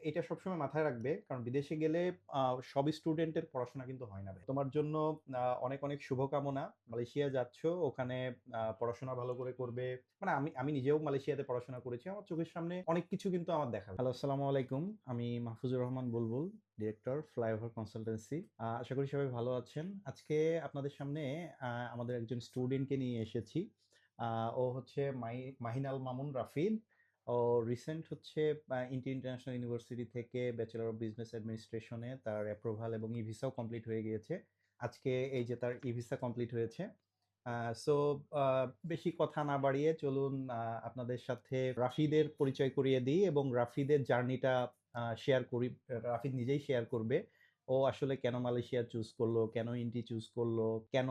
এটা সবসময় মাথায় রাখবে। কারণ বিদেশে গেলে সব স্টুডেন্টের পড়াশোনা কিন্তু হয় না ভাই। তোমার জন্য অনেক, অনেক শুভকামনা। মালয়েশিয়া যাচ্ছ, ওখানে পড়াশোনা ভালো করে করবে। মানে আমি আমি নিজেও মালয়েশিয়াতে পড়াশোনা করেছি। আমার চোখের সামনে অনেক কিছু কিন্তু আমার দেখা। হ্যালো, আসসালামু আলাইকুম। আমি মাহফুজুর রহমান বুলবুল, ডিরেক্টর ফ্লাইওভার কনসালটেন্সি। আশা করি সবাই ভালো আছেন। আজকে আপনাদের সামনে আমাদের একজন স্টুডেন্টকে নিয়ে এসেছি। ও হচ্ছে মাহিন আল মামুন রাফিদ। ও রিসেন্ট হচ্ছে ইন্টারন্যাশনাল ইউনিভার্সিটি থেকে ব্যাচেলর অফ বিজনেস অ্যাডমিনিস্ট্রেশনে তার অ্যাপ্রুভাল এবং ই ভিসাও কমপ্লিট হয়ে গিয়েছে। আজকে এই যে তার ই ভিসা কমপ্লিট হয়েছে। সো বেশি কথা না বাড়িয়ে চলুন আপনাদের সাথে রাফিদের পরিচয় করিয়ে দিই এবং রাফিদের জার্নিটা শেয়ার করি। রাফিদ নিজেই শেয়ার করবে ও আসলে কেন মালয়েশিয়া চুজ করলো, কেন ইন্টি চুজ করলো, কেন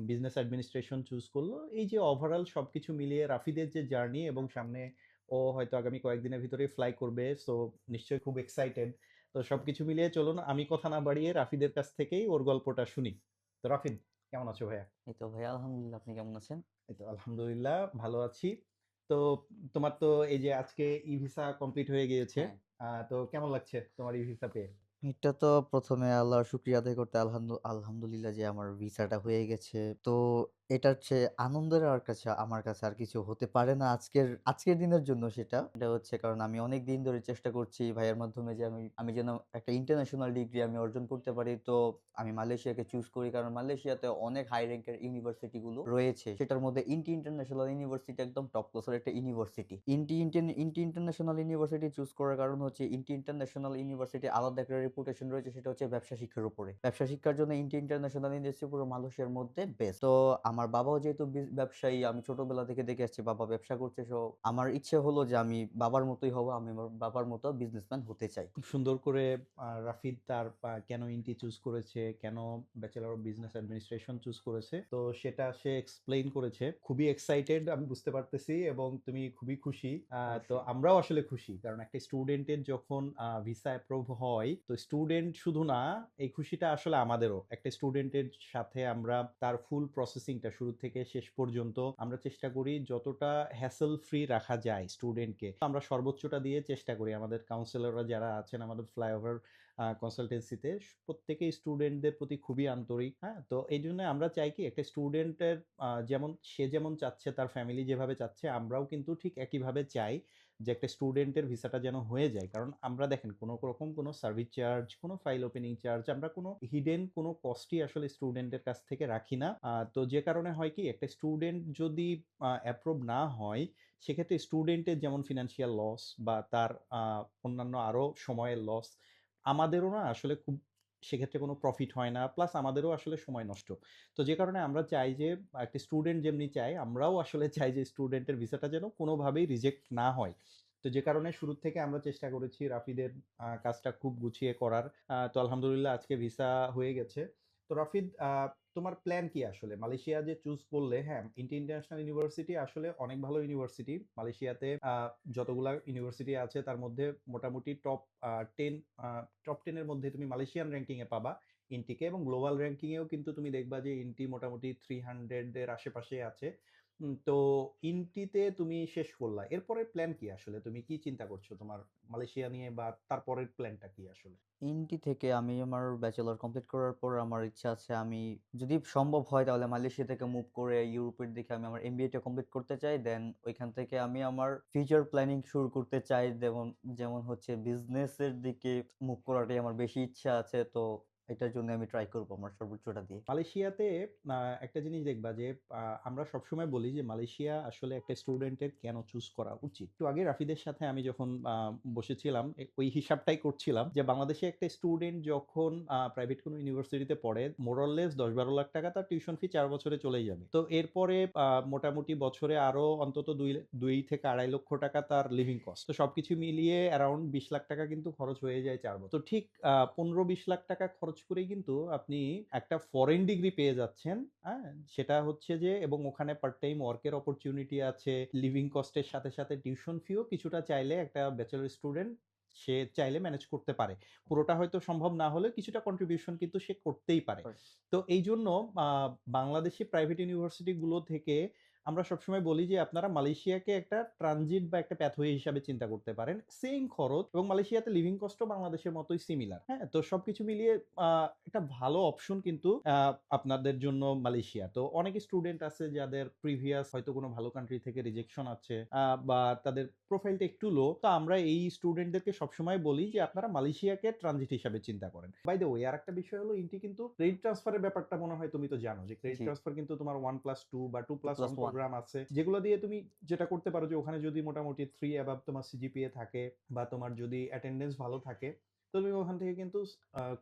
বিজনেস অ্যাডমিনিস্ট্রেশন চুজ করলো, এই যে ওভারঅল সবকিছু মিলিয়ে রাফিদের যে জার্নি এবং সামনে ও হয়তো আগামী কয়েকদিনের ভিতরে ফ্লাই করবে। সো নিশ্চয়ই খুব এক্সাইটেড। তো সবকিছু মিলিয়ে চলুন আমি কথা না বাড়িয়ে রাফিদের কাছ থেকেই ওর গল্পটা শুনি। তো রাফিদ, কেমন আছো ভাইয়া? এই তো ভাইয়া আলহামদুলিল্লাহ। আপনি কেমন আছেন? এই তো আলহামদুলিল্লাহ ভালো আছি। তো তোমার তো এই যে আজকে ই ভিসা কমপ্লিট হয়ে গিয়েছে। হ্যাঁ। তো কেমন লাগছে তোমার ই ভিসা পেয়ে? এটা তো ১ম এ আল্লাহর শুকরিয়া আদায় করতে আলহামদুলিল্লাহ যে আমার ভিসাটা হয়ে গেছে। তো এটার চেয়ে আনন্দের আর কাছে আমার কাছে আর কিছু হতে পারে না আজকের দিনের জন্য সেটা। এটা হচ্ছে কারণ আমি অনেক দিন ধরে চেষ্টা করছি ভাইয়ের মাধ্যমে যে আমি যেন একটা ইন্টারন্যাশনাল ডিগ্রি আমি অর্জন করতে পারি। তো আমি মালয়েশিয়াকে চুজ করি কারণ মালয়েশিয়াতে অনেক হাই র‍্যাংকের ইউনিভার্সিটি গুলো রয়েছে। সেটার মধ্যে ইন্টি ইন্টারন্যাশনাল ইউনিভার্সিটি একদম টপ ক্লাসের একটা ইউনিভার্সিটি। ইন্টি ইন্টারন্যাশনাল ইউনিভার্সিটি চুজ করার কারণ হচ্ছে ইন্টি ইন্টারন্যাশনাল ইউনিভার্সিটি আলাদা একটা রেপুটেশন রয়েছে, সেটা হচ্ছে ব্যবসা শিক্ষার উপরে। ব্যবসা শিক্ষার জন্য ইন্টি ইন্টারন্যাশনাল ইউনিভার্সিটি পুরো মালয়েশিয়ার মধ্যে বেস্ট। তো আমার বাবাও যেহেতু ব্যবসায়ী, আমি ছোটবেলা থেকে দেখে আসছি বাবা ব্যবসা করছে। সো আমার ইচ্ছে হলো যে আমি বাবার মতোই হবো। আমি আমার বাবার মতো বিজনেসম্যান হতে চাই। খুব সুন্দর করে রাফিদ তার কেন ইন্টি চুজ করেছে, কেন bachelor of business administration choose করেছে, তো সেটা সে এক্সপ্লেইন করেছে। খুবই এক্সাইটেড আমি বুঝতে পারতেছি এবং তুমি খুবই খুশি। তো অবশ্যই। আমরাও আসলে খুশি কারণ একটা স্টুডেন্টের যখন ভিসা অ্যাপ্রুভ হয়, তো স্টুডেন্ট শুধু না, এই খুশিটা আসলে আমাদেরও। একটা স্টুডেন্টের সাথে আমরা তার ফুল প্রসেসিংটা শুরু থেকে শেষ পর্যন্ত আমরা চেষ্টা করি যতটা হ্যাসেল ফ্রি রাখা যায় স্টুডেন্টকে, আমরা সর্বোচ্চটা দিয়ে চেষ্টা করি। আমাদের কাউন্সিলররা যারা আছেন আমাদের ফ্লাইওভার কনসালটেন্সিতে, প্রত্যেকেই স্টুডেন্টদের প্রতি খুবই আন্তরিক। হ্যাঁ, তো এই জন্য আমরা চাই কি একটা স্টুডেন্টের যেমন সে যেমন চাচ্ছে, তার ফ্যামিলি যেভাবে চাচ্ছে, আমরাও কিন্তু ঠিক একইভাবে চাই যে একটা স্টুডেন্টের ভিসাটা যেন হয়ে যায়। কারণ আমরা দেখেন কোনো রকম কোনো সার্ভিস চার্জ, কোনো ফাইল ওপেনিং চার্জ, আমরা কোনো হিডেন কোনো কস্টই আসলে স্টুডেন্টের কাছ থেকে রাখি না। তো যে কারণে হয় কি, একটা স্টুডেন্ট যদি অ্যাপ্রুভ না হয়, সেক্ষেত্রে স্টুডেন্টের যেমন ফিনান্সিয়াল লস বা তার অন্যান্য আরো সময়ের লস, আমাদেরও না আসলে খুব সেক্ষেত্রে কোনো প্রফিট হয় না। প্লাস আমাদেরও আসলে সময় নষ্ট। তো যে কারণে আমরা চাই যে একটা স্টুডেন্ট যেমনি চায়, আমরাও আসলে চাই যে স্টুডেন্টের ভিসাটা যেন কোনোভাবেই রিজেক্ট না হয়। তো যে কারণে শুরু থেকে আমরা চেষ্টা করেছি রাফিদের কাজটা খুব গুছিয়ে করার। তো আলহামদুলিল্লাহ আজকে ভিসা হয়ে গেছে। তো রাফিদ, তোমার প্ল্যান কি আসলে? মালয়েশিয়া যে চুজ করলে, হ্যাঁ, ইন্টারন্যাশনাল ইউনিভার্সিটি আসলে অনেক ভালো ইউনিভার্সিটি। মালয়েশিয়াতে যতগুলা ইউনিভার্সিটি আছে তার মধ্যে মোটামুটি টেন টপ 10 এর মধ্যে তুমি মালয়েশিয়ান র্যাঙ্কিং এ পাবা ইন্টিকে, এবং গ্লোবাল র্যাঙ্কিং এও কিন্তু তুমি দেখবা যে ইন্টি মোটামুটি 300 এর আশেপাশে আছে। তো ইন্টিতে তুমি শেষ করলা, এরপরের প্ল্যান কি আসলে? তুমি কি চিন্তা করছো তোমার মালয়েশিয়া নিয়ে, বা তারপরের প্ল্যানটা কি আসলে? ইন্টি থেকে আমি আমার ব্যাচেলর কমপ্লিট করার পর আমার ইচ্ছা আছে আমি যদি সম্ভব হয় তাহলে মালয়েশিয়া থেকে মুভ করে ইউরোপের দিকে আমি আমার এমবিএটা কমপ্লিট করতে চাই। দেন ওইখান থেকে আমি আমার ফিউচার প্ল্যানিং শুরু করতে চাই। যেমন যেমন হচ্ছে বিজনেসের দিকে মুভ করাটাই আমার বেশি ইচ্ছা আছে। তো এটার জন্য আমি ট্রাই করব আমার সর্বোচ্চটা দিয়ে। মালয়েশিয়াতে একটা জিনিস দেখবা যে আমরা সবসময় বলি যে মালয়েশিয়া আসলে একটা স্টুডেন্টের কেন চুজ করা উচিত। একটু আগে রাফিদের সাথে আমি যখন বসেছিলাম, ওই হিসাবটাই করছিলাম যে বাংলাদেশে একটা স্টুডেন্ট যখন প্রাইভেট কোনো ইউনিভার্সিটিতে পড়ে, মোরলেস ১০-১২ লাখ টাকা তার টিউশন ফি ৪ বছরে চলেই যাবে। তো এরপরে মোটামুটি বছরে আরো অন্তত ২ থেকে ২.৫ লক্ষ টাকা তার লিভিং কস্ট। তো সবকিছু মিলিয়ে অ্যারাউন্ড ২০ লাখ টাকা কিন্তু খরচ হয়ে যায় ৪ বছর। তো ঠিক ১৫-২০ লাখ টাকা খরচ করেই কিন্তু আপনি একটা ফরেন ডিগ্রি পেয়ে যাচ্ছেন। হ্যাঁ? সেটা হচ্ছে যে, এবং ওখানে পার্ট টাইম ওয়ার্কের অপরচুনিটি আছে। লিভিং কস্টের সাথে, সাথে টিউশন ফিও কিছুটা চাইলে একটা ব্যাচেলর স্টুডেন্ট সে চাইলে ম্যানেজ করতে পারে। পুরোটা হয়তো সম্ভব না হলেও কিছুটা কন্ট্রিবিউশন কিন্তু সে করতেই পারে। তো এইজন্য আ বাংলাদেশি প্রাইভেট ইউনিভার্সিটি গুলো থেকে আমরা সবসময় বলি যে আপনারা মালয়েশিয়াকে একটা ট্রানজিট বা একটা প্যাথওয়ে হিসাবে চিন্তা করতে পারেন। সেইম খরচ এবং মালয়েশিয়াতে লিভিং কস্টও বাংলাদেশের মতোই সিমিলার। হ্যাঁ? তো সবকিছু মিলিয়ে আ একটা ভালো অপশন কিন্তু আপনাদের জন্য মালয়েশিয়া। তো অনেক স্টুডেন্ট আছে যাদের প্রিভিয়াস হয়তো কোনো ভালো কান্ট্রি থেকে রিজেকশন আছে বা তাদের প্রোফাইলটা একটু লো। তো আমরা এই স্টুডেন্টদেরকে সবসময় বলি যে আপনারা মালয়েশিয়াকে ট্রানজিট হিসাবে চিন্তা করেন। বাই দ্য ওয়ে আরেকটা বিষয় হলো ইন্টি কিন্তু ক্রেডিট ট্রান্সফার এর ব্যাপারটা মনে হয় তুমি তো জানো যে ক্রেডিট জি, ট্রান্সফার কিন্তু তোমার 1+2 বা 2+1 2+1 প্রোগ্রাম আছে। যেগুলো দিয়ে তুমি যেটা করতে পারো যে ওখানে যদি মোটামুটি 3 অ্যাবাভ তোমার সিজিপিএ থাকে বা তোমার যদি অ্যাটেন্ডেন্স ভালো থাকে, তো তুমি ওখান থেকে কিন্তু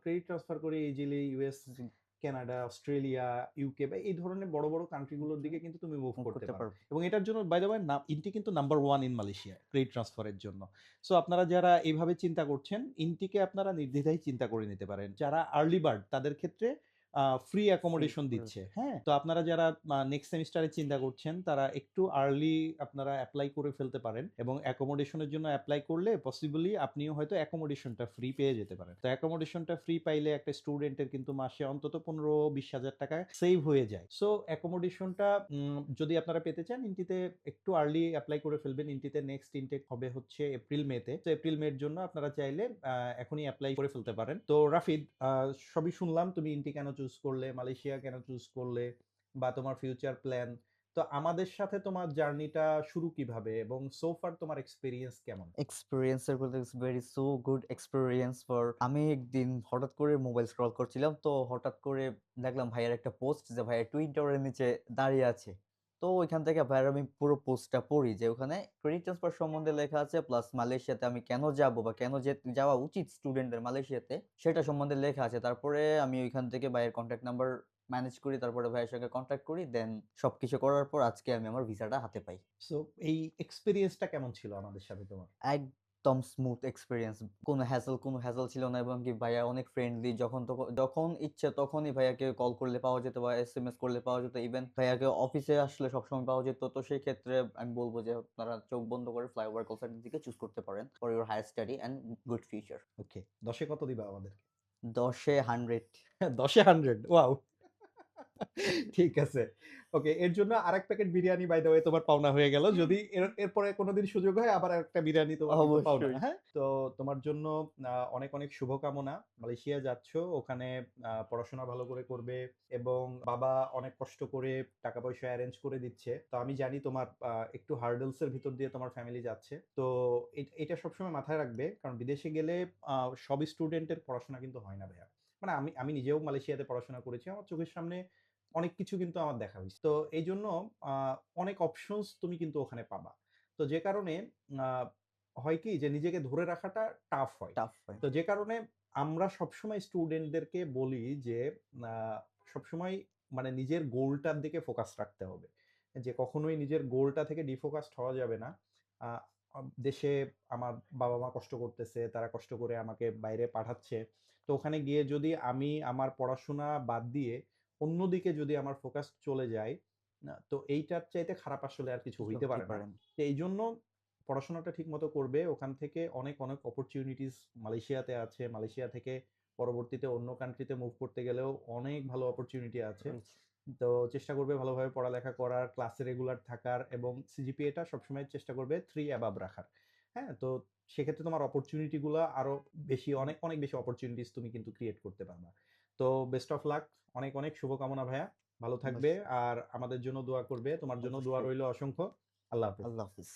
ক্রেডিট ট্রান্সফার করে ইজিলি ইউএস, জি, কানাডা, অস্ট্রেলিয়া, ইউকে বা এই ধরনের বড়, বড় কান্ট্রি গুলোর হুম, দিকে কিন্তু তুমি মুভ মুভ করতে করতে পারো। পারবো। এবং এটার জন্য বাই দ্য ওয়ে ইন্টি কিন্তু number 1 in Malaysia credit transfer এর জন্য। সো আপনারা যারা এভাবে চিন্তা করছেন, ইন্টিকে আপনারা নির্দ্বিধায় চিন্তা করে নিতে পারেন। যারা আর্লি বার্ড তাদের ক্ষেত্রে ফ্রি ফ্রি অ্যাকোমোডেশন দিচ্ছে। হ্যাঁ? তো আপনারা যারা নেক্সট সেমিস্টারে চিন্তা করছেন তারা একটু আর্লি আপনারা এপ্লাই করে ফেলতে পারেন এবং অ্যাকোমোডেশনের জন্য এপ্লাই করলে পসিবলি আপনিও হয়তো অ্যাকোমোডেশনটা ফ্রি পেয়ে যেতে পারেন। তো অ্যাকোমোডেশনটা ফ্রি পাইলে একটা স্টুডেন্টের কিন্তু মাসে অন্তত ১৫-২০ হাজার টাকা সেভ হয়ে যায়। সো অ্যাকোমোডেশনটা যদি আপনারা পেতে চান ইন্টিতে একটু আর্লি এপ্লাই করে ফেলবেন। ইন্টিতে নেক্সট ইনটেক হবে হচ্ছে এপ্রিল-মে তে। তো এপ্রিল-মে এর জন্য আপনারা চাইলে এখনই এপ্লাই করে ফেলতে পারেন। তো রাফিদ, সবই শুনলাম তুমি ইন্টি কেন চুজ করলে, মালয়েশিয়া কেন চুজ করলে বা তোমার ফিউচার প্ল্যান। তো আমাদের সাথে তোমার জার্নিটা শুরু কিভাবে এবং সো ফার তোমার এক্সপেরিয়েন্স কেমন? এক্সপেরিয়েন্স এর বলতে it's very so good experience for আমি একদিন হঠাৎ করে মোবাইল স্ক্রল করছিলাম। তো হঠাৎ করে দেখলাম ভাইয়ার একটা পোস্ট যে ভাইয়া টুইন টাওয়ারের নিচে দাঁড়িয়ে আছে। তো ওইখান থেকে ভাইয়ার আমি পুরো পোস্টটা পড়ি যে ওখানে ক্রেডিট ট্রান্সফার সম্বন্ধে লেখা আছে প্লাস মালয়েশিয়াতে আমি কেন যাবো বা কেন যাওয়া উচিত স্টুডেন্টদের মালয়েশিয়াতে সেটা সম্বন্ধে লেখা আছে। তারপরে আমি ওইখান থেকে ভাইয়ের কনট্যাক্ট নাম্বার ম্যানেজ করি। তারপরে ভাইয়ের সঙ্গে কনট্যাক্ট করি। দেন সবকিছু করার পর আজকে আমি আমার ভিসাটা হাতে পাই। সো এই এক্সপেরিয়েন্সটা কেমন ছিল আমাদের সাথে তোমার? একদম স্মুথ এক্সপেরিয়েন্স। কোনো হ্যাসেল ছিল না এবং কি ভাইয়া অনেক ফ্রেন্ডলি। যখন ইচ্ছে তখনই ভাইয়াকে কল করলে পাওয়া যেত বা এসএমএস করলে পাওয়া যেত। ইভেন ভাইয়াকে অফিসে আসলে সবসময় পাওয়া যেত। তো সেই ক্ষেত্রে আমি বলব যে আপনারা চোখ বন্ধ করে ফ্লাইওভার কল সেন্টারের দিকে চুজ করতে পারেন for your higher study and good future. Okay. ১০ এ কত দিবা আমাদেরকে? ১০ এ 100 ১০ এ 100 ওয়াও! ঠিক আছে। ওকে, এর জন্য আরেক packet biryani by the way তোমার পাওনা হয়ে গেল। যদি এরপরে কোনদিন সুযোগ হয় আবার আরেকটা বিরিয়ানি তোমার কিন্তু পাওনা। অবশ্যই। হ্যাঁ? তো তোমার জন্য অনেক, অনেক শুভকামনা। মালয়েশিয়া যাচ্ছ, ওখানে পড়াশোনা ভালো করে করবে এবং বাবা অনেক কষ্ট করে টাকা-পয়সা এরেঞ্জ করে দিচ্ছে। তো আমি জানি তোমার একটু হার্ডলস এর ভিতর দিয়ে তোমার ফ্যামিলি যাচ্ছে। তো এটা সবসময় মাথায় রাখবে। কারণ বিদেশে গেলে আ সব স্টুডেন্টের পড়াশোনা কিন্তু হয় না ভাইয়া। মানে আমি আমি নিজেও মালয়েশিয়াতে পড়াশোনা করেছি। আমার চোখের সামনে অনেক কিছু কিন্তু আমার দেখা হইছে। তো এইজন্য আ অনেক অপশনস তুমি কিন্তু ওখানে পাবা। তো যে কারণে আ হয় কি যে নিজেকে ধরে রাখাটা টাফ হয়। টাফ হয়। তো যে কারণে আমরা সবসময় স্টুডেন্টদেরকে বলি যে আ সবসময় মানে নিজের গোলটার দিকে ফোকাস রাখতে হবে। যে কখনোই নিজের গোলটা থেকে ডিফোকাসড হওয়া যাবে না। আ দেশে আমার বাবা-মা কষ্ট করতেছে, তারা কষ্ট করে আমাকে বাইরে পাঠাচ্ছে। তো ওখানে গিয়ে যদি আমি আমার পড়াশোনা বাদ দিয়ে অন্যদিকে যদি আমার ফোকাস চলে যায়, তো এইটার চাইতে খারাপ আসলে আর কিছু কিছু হইতে হতেই পারে না। পারে না। তো এইজন্য পড়াশোনাটা ঠিকমতো করবে। ওখান থেকে অনেক, অনেক অপরচুনিটিস মালয়েশিয়াতে আছে। মালয়েশিয়া থেকে পরবর্তীতে অন্য কান্ট্রিতে মুভ করতে গেলেও অনেক ভালো অপরচুনিটি আছে। রয়েছে। তো চেষ্টা করবে ভালোভাবে পড়ালেখা করার, ক্লাসে রেগুলার থাকার এবং সিজিপিএটা সবসময় চেষ্টা করবে 3 অ্যাবাভ রাখার। হ্যাঁ? তো সেক্ষেত্রে তোমার অপরচুনিটি গুলা আরো বেশি অনেক, অনেক বেশি অপরচুনিটিস তুমি কিন্তু ক্রিয়েট করতে পারবা। তো বেস্ট অফ লাক। অনেক, অনেক শুভকামনা ভাইয়া। ভালো থাকবে অবশ্যই, আর আমাদের জন্য দোয়া করবে। তোমার জন্য দোয়া অবশ্যই। রইল অসংখ্য। আল্লাহ হাফেজ। আল্লাহ হাফিজ।